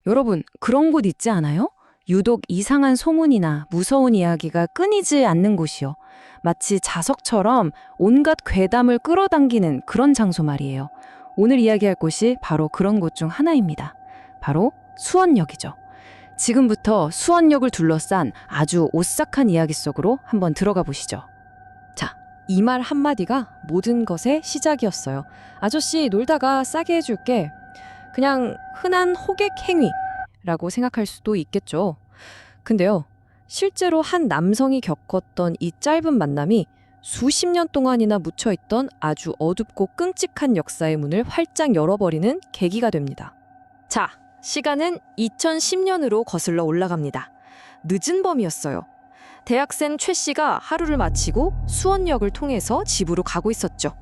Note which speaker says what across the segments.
Speaker 1: 여러분, 그런 곳 있지 않아요? 유독 이상한 소문이나 무서운 이야기가 끊이지 않는 곳이요. 마치 자석처럼 온갖 괴담을 끌어당기는 그런 장소 말이에요. 오늘 이야기할 곳이 바로 그런 곳 중 하나입니다. 바로 수원역이죠. 지금부터 수원역을 둘러싼 아주 오싹한 이야기 속으로 한번 들어가 보시죠. 자, 이 말 한마디가 모든 것의 시작이었어요. 아저씨 놀다가 싸게 해줄게. 그냥 흔한 호객 행위라고 생각할 수도 있겠죠. 근데요, 실제로 한 남성이 겪었던 이 짧은 만남이 수십 년 동안이나 묻혀있던 아주 어둡고 끔찍한 역사의 문을 활짝 열어버리는 계기가 됩니다. 자, 시간은 2010년으로 거슬러 올라갑니다. 늦은 밤이었어요. 대학생 최 씨가 하루를 마치고 수원역을 통해서 집으로 가고 있었죠.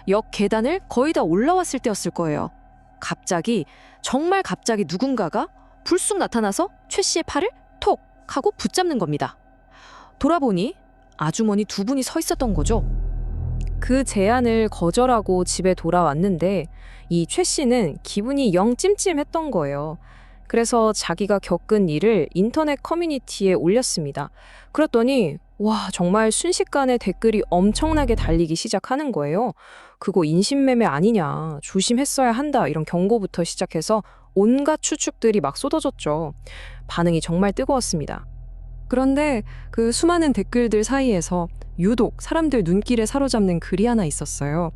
Speaker 1: 역 계단을 거의 다 올라왔을 때였을 거예요. 갑자기, 정말 갑자기 누군가가 불쑥 나타나서 최 씨의 팔을 톡 하고 붙잡는 겁니다. 돌아보니 아주머니 두 분이 서 있었던 거죠. 그 제안을 거절하고 집에 돌아왔는데 이 최 씨는 기분이 영 찜찜했던 거예요. 그래서 자기가 겪은 일을 인터넷 커뮤니티에 올렸습니다. 그랬더니 와, 정말 순식간에 댓글이 엄청나게 달리기 시작하는 거예요. 그거 인신매매 아니냐, 조심했어야 한다, 이런 경고부터 시작해서 온갖 추측들이 막 쏟아졌죠. 반응이 정말 뜨거웠습니다. 그런데 그 수많은 댓글들 사이에서 유독 사람들 눈길에 사로잡는 글이 하나 있었어요.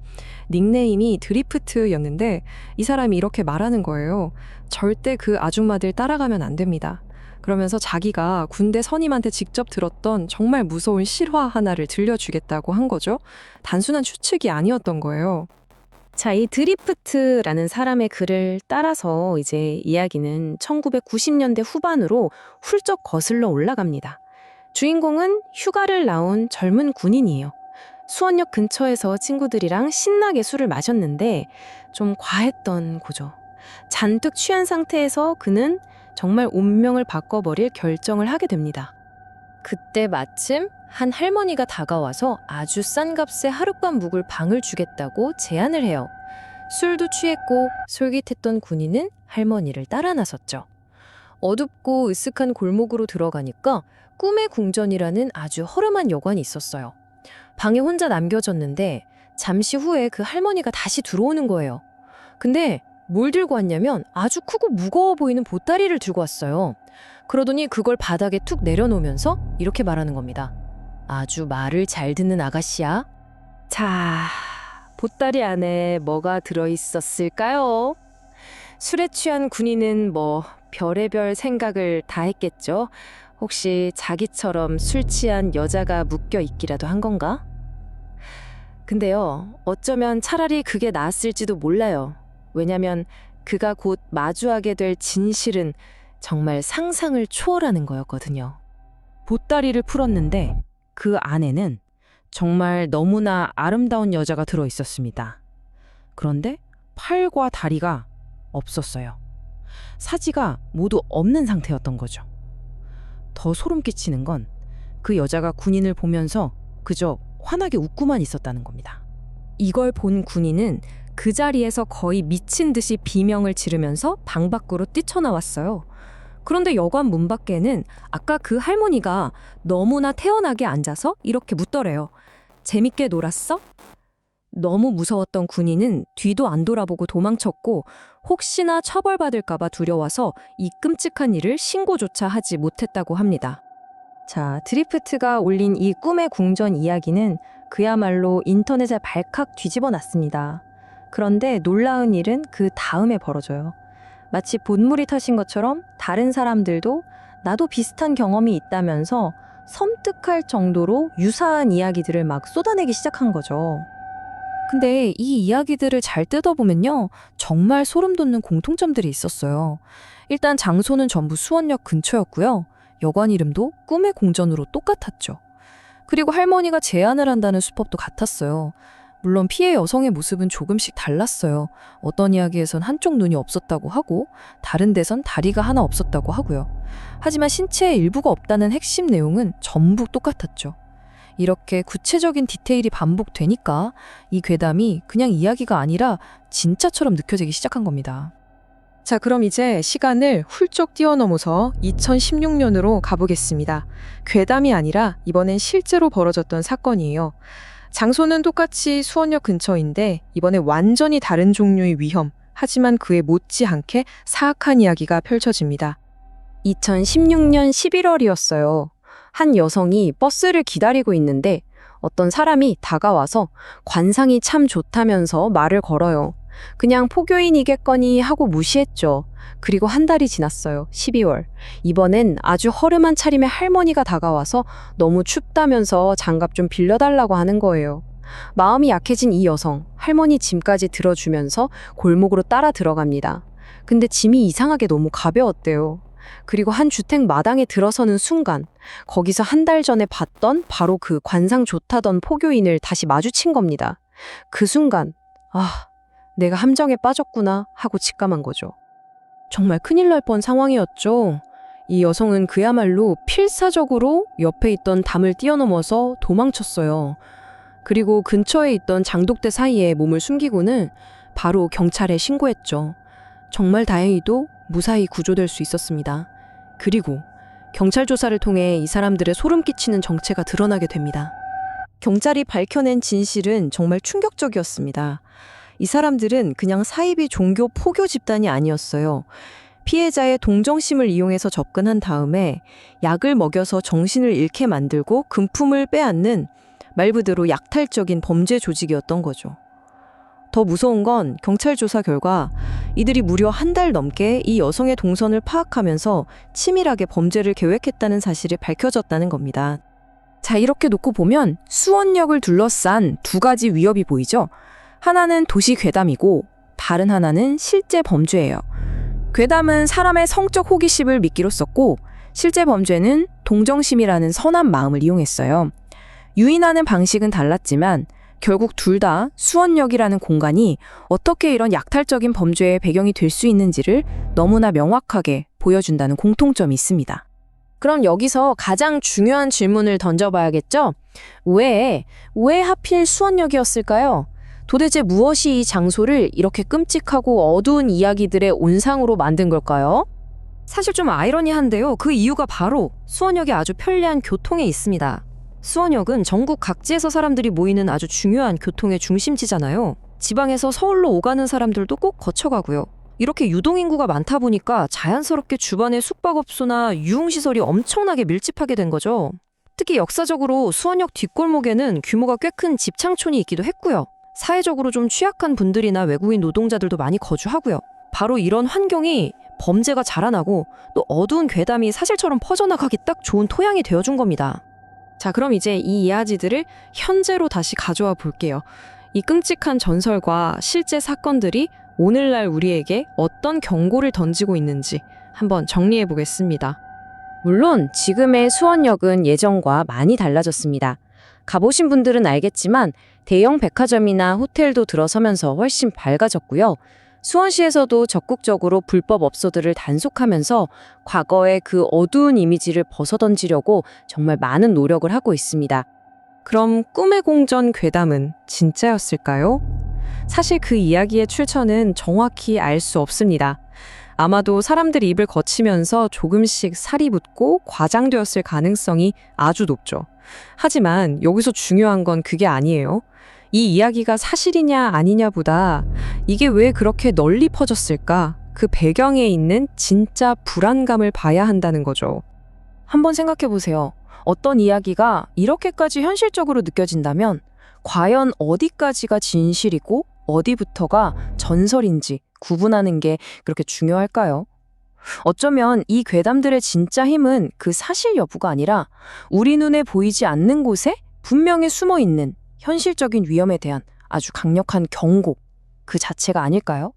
Speaker 1: 닉네임이 드리프트였는데 이 사람이 이렇게 말하는 거예요. 절대 그 아줌마들 따라가면 안 됩니다. 그러면서 자기가 군대 선임한테 직접 들었던 정말 무서운 실화 하나를 들려주겠다고 한 거죠. 단순한 추측이 아니었던 거예요. 자, 이 드리프트라는 사람의 글을 따라서 이제 이야기는 1990년대 후반으로 훌쩍 거슬러 올라갑니다. 주인공은 휴가를 나온 젊은 군인이에요. 수원역 근처에서 친구들이랑 신나게 술을 마셨는데 좀 과했던 거죠. 잔뜩 취한 상태에서 그는 정말 운명을 바꿔버릴 결정을 하게 됩니다. 그때 마침 한 할머니가 다가와서 아주 싼 값에 하룻밤 묵을 방을 주겠다고 제안을 해요. 술도 취했고 솔깃했던 군인은 할머니를 따라 나섰죠. 어둡고 으슥한 골목으로 들어가니까 꿈의 궁전이라는 아주 허름한 여관이 있었어요. 방에 혼자 남겨졌는데 잠시 후에 그 할머니가 다시 들어오는 거예요. 근데 뭘 들고 왔냐면 아주 크고 무거워 보이는 보따리를 들고 왔어요. 그러더니 그걸 바닥에 툭 내려놓으면서 이렇게 말하는 겁니다. 아주 말을 잘 듣는 아가씨야. 자, 보따리 안에 뭐가 들어있었을까요? 술에 취한 군인은 뭐 별의별 생각을 다 했겠죠. 혹시 자기처럼 술 취한 여자가 묶여 있기라도 한 건가? 근데요, 어쩌면 차라리 그게 나았을지도 몰라요. 왜냐면 그가 곧 마주하게 될 진실은 정말 상상을 초월하는 거였거든요. 보따리를 풀었는데 그 안에는 정말 너무나 아름다운 여자가 들어 있었습니다. 그런데 팔과 다리가 없었어요. 사지가 모두 없는 상태였던 거죠. 더 소름 끼치는 건 그 여자가 군인을 보면서 그저 환하게 웃고만 있었다는 겁니다. 이걸 본 군인은 그 자리에서 거의 미친 듯이 비명을 지르면서 방 밖으로 뛰쳐나왔어요. 그런데 여관 문 밖에는 아까 그 할머니가 너무나 태연하게 앉아서 이렇게 묻더래요. 재밌게 놀았어? 너무 무서웠던 군인은 뒤도 안 돌아보고 도망쳤고 혹시나 처벌받을까봐 두려워서 이 끔찍한 일을 신고조차 하지 못했다고 합니다. 자, 드리프트가 올린 이 꿈의 궁전 이야기는 그야말로 인터넷에 발칵 뒤집어 놨습니다. 그런데 놀라운 일은 그 다음에 벌어져요. 마치 본물이 터진 것처럼 다른 사람들도 나도 비슷한 경험이 있다면서 섬뜩할 정도로 유사한 이야기들을 막 쏟아내기 시작한 거죠. 근데 이 이야기들을 잘 뜯어보면요, 정말 소름 돋는 공통점들이 있었어요. 일단 장소는 전부 수원역 근처였고요. 여관 이름도 꿈의 궁전으로 똑같았죠. 그리고 할머니가 제안을 한다는 수법도 같았어요. 물론 피해 여성의 모습은 조금씩 달랐어요. 어떤 이야기에선 한쪽 눈이 없었다고 하고 다른 데선 다리가 하나 없었다고 하고요. 하지만 신체의 일부가 없다는 핵심 내용은 전부 똑같았죠. 이렇게 구체적인 디테일이 반복되니까 이 괴담이 그냥 이야기가 아니라 진짜처럼 느껴지기 시작한 겁니다.
Speaker 2: 자, 그럼 이제 시간을 훌쩍 뛰어넘어서 2016년으로 가보겠습니다. 괴담이 아니라 이번엔 실제로 벌어졌던 사건이에요. 장소는 똑같이 수원역 근처인데 이번에 완전히 다른 종류의 위험, 하지만 그에 못지않게 사악한 이야기가 펼쳐집니다.
Speaker 1: 2016년 11월이었어요. 한 여성이 버스를 기다리고 있는데 어떤 사람이 다가와서 관상이 참 좋다면서 말을 걸어요. 그냥 포교인이겠거니 하고 무시했죠. 그리고 한 달이 지났어요. 12월. 이번엔 아주 허름한 차림의 할머니가 다가와서 너무 춥다면서 장갑 좀 빌려달라고 하는 거예요. 마음이 약해진 이 여성, 할머니 짐까지 들어주면서 골목으로 따라 들어갑니다. 근데 짐이 이상하게 너무 가벼웠대요. 그리고 한 주택 마당에 들어서는 순간 거기서 한 달 전에 봤던 바로 그 관상 좋다던 포교인을 다시 마주친 겁니다. 그 순간 내가 함정에 빠졌구나 하고 직감한 거죠. 정말 큰일 날 뻔 상황이었죠. 이 여성은 그야말로 필사적으로 옆에 있던 담을 뛰어넘어서 도망쳤어요. 그리고 근처에 있던 장독대 사이에 몸을 숨기고는 바로 경찰에 신고했죠. 정말 다행히도 무사히 구조될 수 있었습니다. 그리고 경찰 조사를 통해 이 사람들의 소름 끼치는 정체가 드러나게 됩니다. 경찰이 밝혀낸 진실은 정말 충격적이었습니다. 이 사람들은 그냥 사이비 종교 포교 집단이 아니었어요. 피해자의 동정심을 이용해서 접근한 다음에 약을 먹여서 정신을 잃게 만들고 금품을 빼앗는 말 그대로 약탈적인 범죄 조직이었던 거죠. 더 무서운 건 경찰 조사 결과 이들이 무려 한 달 넘게 이 여성의 동선을 파악하면서 치밀하게 범죄를 계획했다는 사실이 밝혀졌다는 겁니다. 자, 이렇게 놓고 보면 수원역을 둘러싼 두 가지 위협이 보이죠? 하나는 도시 괴담이고 다른 하나는 실제 범죄예요. 괴담은 사람의 성적 호기심을 미끼로 썼고 실제 범죄는 동정심이라는 선한 마음을 이용했어요. 유인하는 방식은 달랐지만 결국 둘 다 수원역이라는 공간이 어떻게 이런 약탈적인 범죄의 배경이 될 수 있는지를 너무나 명확하게 보여준다는 공통점이 있습니다. 그럼 여기서 가장 중요한 질문을 던져봐야겠죠? 왜 하필 수원역이었을까요? 도대체 무엇이 이 장소를 이렇게 끔찍하고 어두운 이야기들의 온상으로 만든 걸까요? 사실 좀 아이러니한데요. 그 이유가 바로 수원역의 아주 편리한 교통에 있습니다. 수원역은 전국 각지에서 사람들이 모이는 아주 중요한 교통의 중심지잖아요. 지방에서 서울로 오가는 사람들도 꼭 거쳐가고요. 이렇게 유동인구가 많다 보니까 자연스럽게 주변의 숙박업소나 유흥시설이 엄청나게 밀집하게 된 거죠. 특히 역사적으로 수원역 뒷골목에는 규모가 꽤 큰 집창촌이 있기도 했고요. 사회적으로 좀 취약한 분들이나 외국인 노동자들도 많이 거주하고요. 바로 이런 환경이 범죄가 자라나고 또 어두운 괴담이 사실처럼 퍼져나가기 딱 좋은 토양이 되어준 겁니다. 자, 그럼 이제 이 이야기들을 현재로 다시 가져와 볼게요. 이 끔찍한 전설과 실제 사건들이 오늘날 우리에게 어떤 경고를 던지고 있는지 한번 정리해 보겠습니다. 물론 지금의 수원역은 예전과 많이 달라졌습니다. 가보신 분들은 알겠지만 대형 백화점이나 호텔도 들어서면서 훨씬 밝아졌고요. 수원시에서도 적극적으로 불법 업소들을 단속하면서 과거의 그 어두운 이미지를 벗어던지려고 정말 많은 노력을 하고 있습니다. 그럼 꿈의 공전 괴담은 진짜였을까요? 사실 그 이야기의 출처는 정확히 알 수 없습니다. 아마도 사람들이 입을 거치면서 조금씩 살이 붙고 과장되었을 가능성이 아주 높죠. 하지만 여기서 중요한 건 그게 아니에요. 이 이야기가 사실이냐 아니냐보다 이게 왜 그렇게 널리 퍼졌을까? 그 배경에 있는 진짜 불안감을 봐야 한다는 거죠. 한번 생각해 보세요. 어떤 이야기가 이렇게까지 현실적으로 느껴진다면 과연 어디까지가 진실이고 어디부터가 전설인지 구분하는 게 그렇게 중요할까요? 어쩌면 이 괴담들의 진짜 힘은 그 사실 여부가 아니라 우리 눈에 보이지 않는 곳에 분명히 숨어 있는 현실적인 위험에 대한 아주 강력한 경고, 그 자체가 아닐까요?